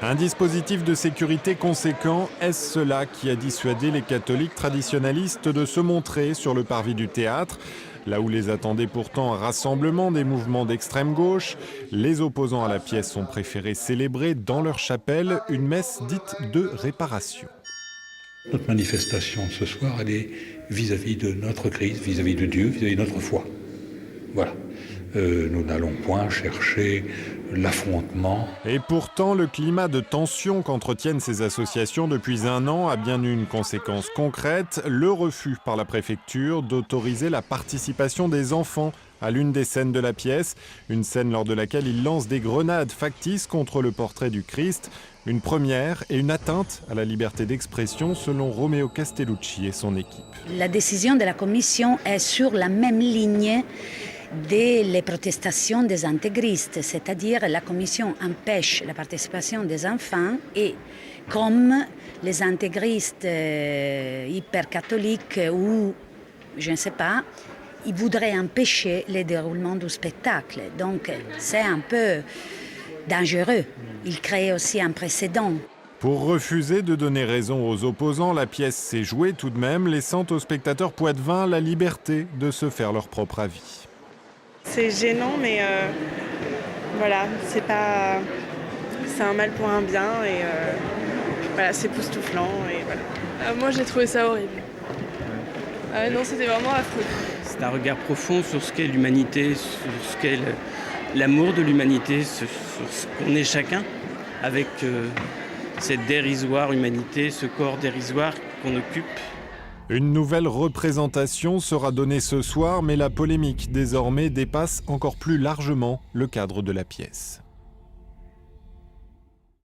Un dispositif de sécurité conséquent, est-ce cela qui a dissuadé les catholiques traditionalistes de se montrer sur le parvis du théâtre ? Là où les attendaient pourtant un rassemblement des mouvements d'extrême gauche, les opposants à la pièce ont préféré célébrer dans leur chapelle une messe dite de réparation. Notre manifestation ce soir, elle est vis-à-vis de notre Christ, vis-à-vis de Dieu, vis-à-vis de notre foi. Voilà. Nous n'allons point chercher l'affrontement. Et pourtant, le climat de tension qu'entretiennent ces associations depuis un an a bien eu une conséquence concrète, le refus par la préfecture d'autoriser la participation des enfants à l'une des scènes de la pièce, une scène lors de laquelle ils lancent des grenades factices contre le portrait du Christ, une première et une atteinte à la liberté d'expression selon Romeo Castellucci et son équipe. La décision de la Commission est sur la même ligne des protestations des intégristes, c'est-à-dire la Commission empêche la participation des enfants et comme les intégristes hyper-catholiques ou je ne sais pas, ils voudraient empêcher le déroulement du spectacle. Donc c'est un peu dangereux. Ils créent aussi un précédent. Pour refuser de donner raison aux opposants, la pièce s'est jouée tout de même, laissant aux spectateurs poitevins la liberté de se faire leur propre avis. C'est gênant, mais voilà, c'est un mal pour un bien et voilà, c'est époustouflant et voilà. Moi j'ai trouvé ça horrible. Non, c'était vraiment affreux. C'est un regard profond sur ce qu'est l'humanité, sur ce qu'est l'amour de l'humanité, sur ce qu'on est chacun, avec cette dérisoire humanité, ce corps dérisoire qu'on occupe. Une nouvelle représentation sera donnée ce soir, mais la polémique désormais dépasse encore plus largement le cadre de la pièce.